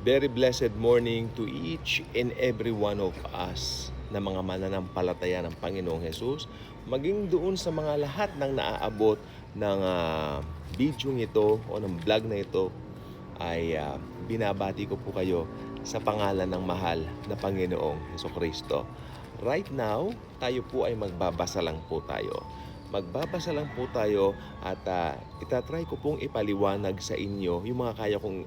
Very blessed morning to each and every one of us na mga mananampalataya ng Panginoong Hesus, maging doon sa mga lahat ng naaabot ng video ito o ng vlog na ito ay binabati ko po kayo sa pangalan ng mahal na Panginoong Hesukristo. Right now, tayo po ay magbabasa lang po tayo. Magbabasa lang po tayo at itatry ko pong ipaliwanag sa inyo yung mga kaya kong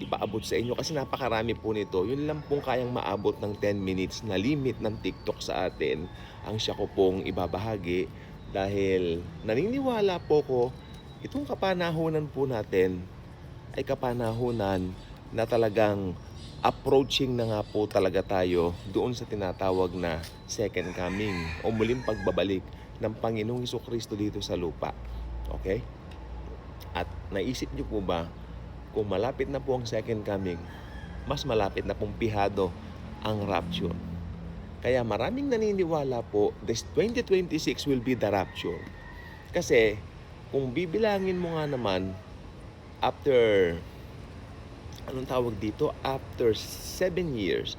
ipaabot sa inyo kasi napakarami po nito. Yun lang pong kayang maabot ng 10 minutes na limit ng TikTok sa atin ang siya ko pong ibabahagi dahil naniniwala po ko itong kapanahunan po natin ay kapanahunan na talagang approaching na nga po talaga tayo doon sa tinatawag na second coming o muling pagbabalik ng Panginoong Hesukristo dito sa lupa. Okay? At naisip niyo po ba, kung malapit na po ang second coming, mas malapit na pong pihado ang rapture. Kaya maraming naniniwala po, this 2026 will be the rapture. Kasi, kung bibilangin mo nga naman, after, anong tawag dito? After 7 years,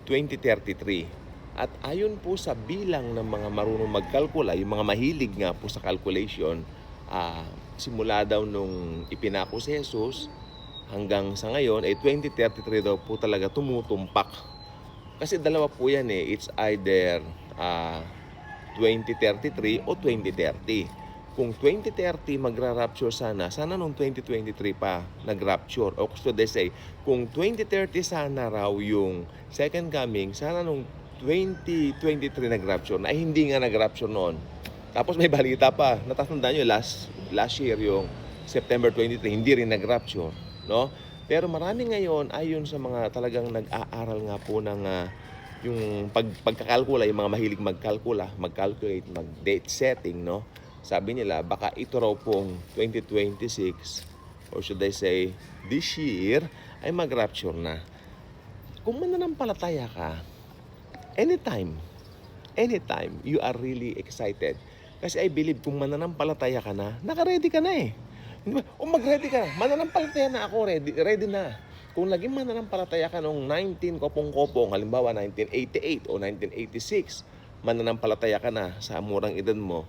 2033. At ayon po sa bilang ng mga marunong magkalkula, yung mga mahilig nga po sa calculation, simula daw nung ipinako si Jesus hanggang sa ngayon, ay 2033 daw po talaga tumutumpak. Kasi dalawa po yan it's either 2033 o 2030. Kung 2030 magra-rapture sana nung 2023 pa nag-rapture. O gusto de say, kung 2030 sana raw yung second coming, sana nung 2023 nag-rapture na hindi nga nag-rapture noon. Tapos may balita pa, natatandaan nyo last year yung September 23, hindi rin nag-rapture, no? Pero marami ngayon ayon sa mga talagang nag-aaral nga po ng yung pagkakalkula, yung mga mahilig mag-calculate, mag-date setting, no? Sabi nila baka ito raw pong 2026 or should I say this year ay mag-rapture na. Kung mananampalataya ka, anytime you are really excited. Kasi I believe kung mananampalataya ka na, naka-ready ka na eh. O mag-ready ka na, mananampalataya na ako, ready na. Kung naging mananampalataya ka noong 19 kopong-kopong, halimbawa 1988 o 1986, mananampalataya ka na sa murang edad mo,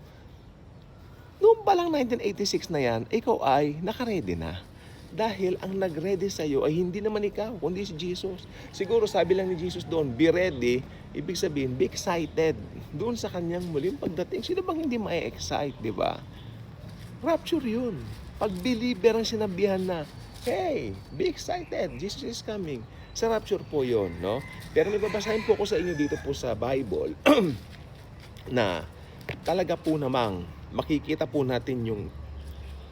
noong pa lang 1986 na yan, ikaw ay naka-ready na. Dahil ang nag-ready sa iyo ay hindi naman ikaw, kundi si Jesus. Siguro sabi lang ni Jesus doon, be ready, ibig sabihin, be excited. Doon sa kanyang muling pagdating, sino bang hindi ma-excite, di ba? Rapture yun. Pag believer ang sinabihan na, hey, be excited, Jesus is coming. Sa rapture po yun, no? Pero may babasahin po ko sa inyo dito po sa Bible na talaga po namang makikita po natin yung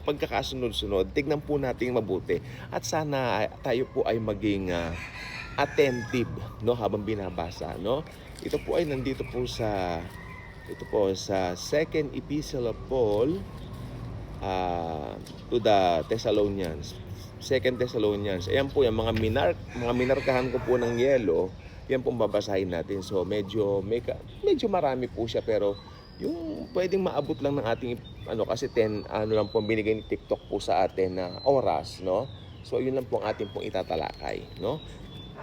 pagkakasunod-sunod. Tignan po natin mabuti at sana tayo po ay maging attentive, no, habang binabasa, no. Ito po ay nandito po sa second epistle of Paul to the Thessalonians. Second Thessalonians. Ayan po yung mga minarkahan ko po ng yelo. Yan pong babasahin natin. So medyo marami po siya pero yung pwedeng maabot lang ng ating kasi 10 lang po binigay ni TikTok po sa atin na oras, no? So yun lang po ang ating pong itatalakay, no?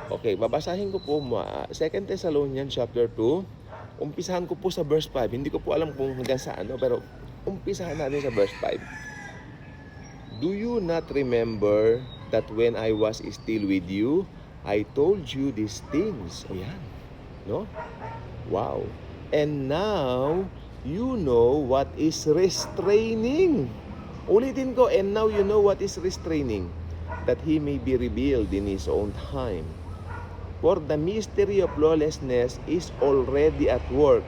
Okay, babasahin ko po 2 Thessalonians chapter 2. Umpisahan ko po sa verse 5. Hindi ko po alam kung hanggang saan, no? Pero umpisahan natin sa verse 5. Do you not remember that when I was still with you, I told you these things? O yan, no? Wow. And now, you know what is restraining. Ulitin ko, and now you know what is restraining, that He may be revealed in His own time. For the mystery of lawlessness is already at work.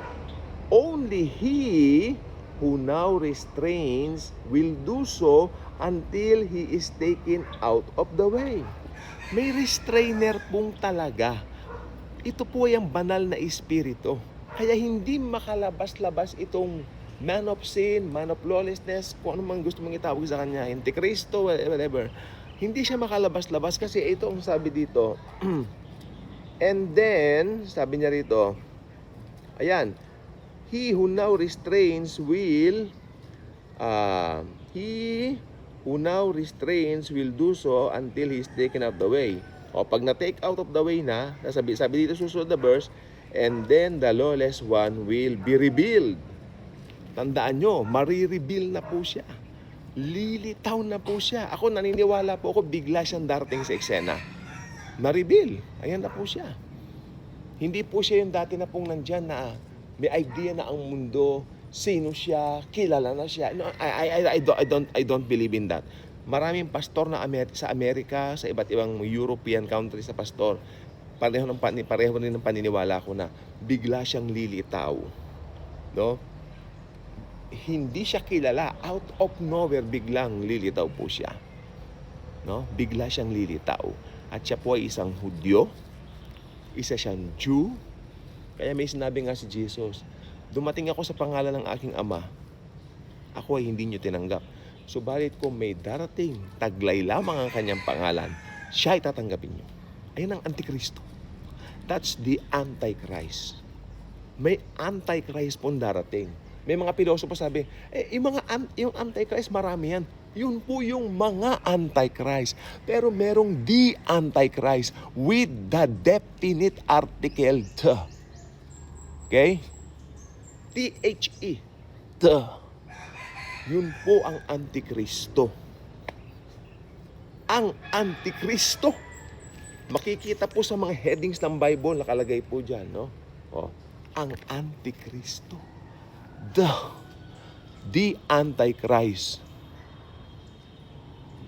Only He who now restrains will do so until He is taken out of the way. May restrainer pong talaga. Ito po ay ang banal na espiritu. Kaya hindi makalabas-labas itong man of sin, man of lawlessness, kung ano man gusto mong itawag sa kanya, Antikristo, whatever. Hindi siya makalabas-labas kasi ito ang sabi dito. And then, sabi niya rito, ayan, He who now restrains will do so until He is taken out of the way. O, pag na-take out of the way na, sabi dito susunod na verse, and then the lawless one will be revealed. Tandaan nyo, marireveal na po siya. Lilitaw na po siya. Ako naniniwala po ako, bigla siyang darating sa eksena. Na-reveal. Ayan na po siya. Hindi po siya yung dati na pong nandyan na may idea na ang mundo, sino siya, kilala na siya. No, I don't believe in that. Maraming pastor na sa Amerika, sa iba't ibang European countries sa pastor, pareho rin ng paniniwala ko na bigla siyang lilitaw. No? Hindi siya kilala, out of nowhere biglang lilitaw po siya. No? Bigla siyang lilitaw. At siya po ay isang Hudyo, isa siyang Jew. Kaya may sinabi nga si Jesus, dumating ako sa pangalan ng aking Ama, ako ay hindi niyo tinanggap. Subalit kung may darating, taglay lamang ang kanyang pangalan, siya ay tatanggapin niyo. Ayun ang Antikristo. That's the Antichrist. May Antichrist pong darating. May mga pilosopo sabi, yung Antichrist marami yan. Yun po yung mga Antichrist. Pero merong the Antichrist with the definite article the. Okay? T-H-E. The. Yun po ang Antikristo. Ang Antikristo. Makikita po sa mga headings ng Bible, nakalagay po dyan, no? O, ang Antikristo. The Antichrist.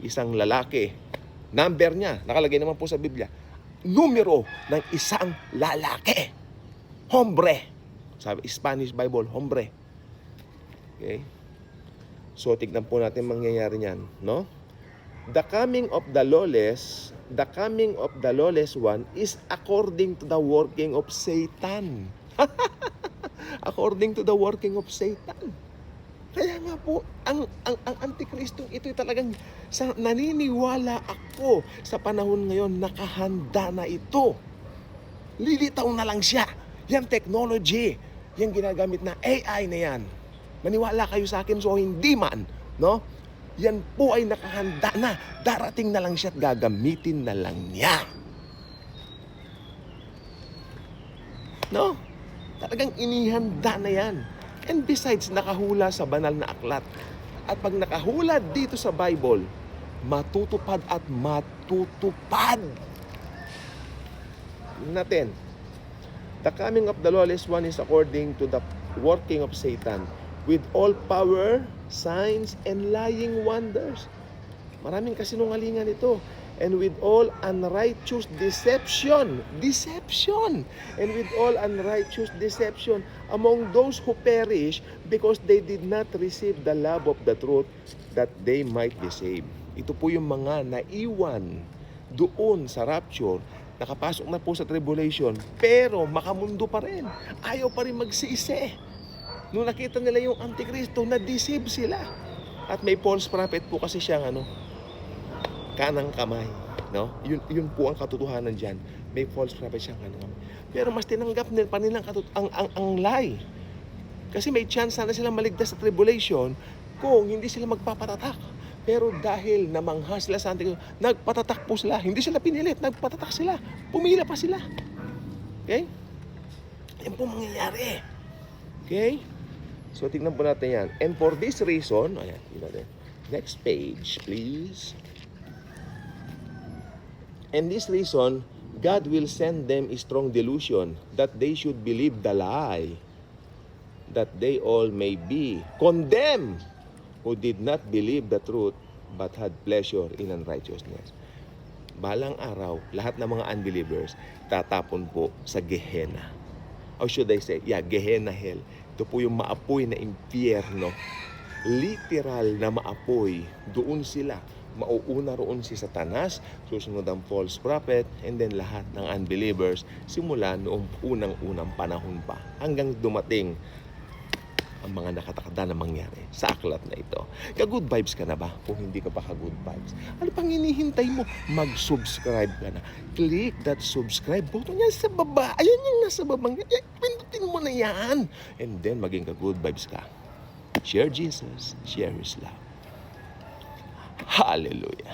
Isang lalaki. Number niya, nakalagay naman po sa Biblia. Numero ng isang lalaki. Hombre. Sabi, Spanish Bible, hombre. Okay? So, tignan po natin mangyayari niyan, no? The coming of the lawless one is according to the working of Satan. According to the working of Satan. Kaya nga po, ang Antikristong ito talagang naniniwala ako sa panahon ngayon, nakahanda na ito. Lilitaw na lang siya. Yan technology, yung ginagamit na AI na yan. Maniwala kayo sa akin, so hindi man, no? Yan po ay nakahanda na. Darating na lang siya at gagamitin na lang niya. No? Talagang inihanda na yan. And besides, nakahula sa banal na aklat. At pag nakahula dito sa Bible, matutupad at matutupad. Natin. The coming of the lawless one is according to the working of Satan, with all power, signs, and lying wonders. Maraming kasinungalingan ito. And with all unrighteous deception. And with all unrighteous deception among those who perish because they did not receive the love of the truth that they might be saved. Ito po yung mga naiwan doon sa rapture, nakapasok na po sa tribulation, pero makamundo pa rin. Ayaw pa rin magsisi. Nung nakita nila yung Antikristo, na-deceive sila. At may false prophet po kasi siyang kanang kamay, no? Yun po ang katotohanan diyan. May false prophet siyang kanang kamay. Pero mas tinanggap nila pa nilang ang lie. Kasi may chance na silang maligtas sa tribulation kung hindi sila magpapatatak. Pero dahil namangha sila sa Antikristo, nagpatatak po sila. Hindi sila pinilit, nagpatatak sila. Pumila pa sila. Okay? Yan po mangyayari. Okay? So tingnan po natin yan. And for this reason, ayan, next page, please. And this reason, God will send them a strong delusion that they should believe the lie, that they all may be condemned who did not believe the truth but had pleasure in unrighteousness. Balang araw, lahat ng mga unbelievers tatapon po sa Gehenna. Or should I say, Gehenna hell. Ito po yung maapoy na impyerno. Literal na maapoy. Doon sila. Mauuna roon si Satanas, susunod ang false prophet, and then lahat ng unbelievers simula noong unang-unang panahon pa hanggang dumating ang mga nakatakda na mangyari sa aklat na ito. Ka-good vibes ka na ba? Kung hindi ka pa ka-good vibes, ano pang hinihintay mo? Mag-subscribe ka na. Click that subscribe button yan sa baba. Ayan yung nasa babang. Pindutin mo na yan. And then maging ka-good vibes ka. Share Jesus. Share His love. Hallelujah.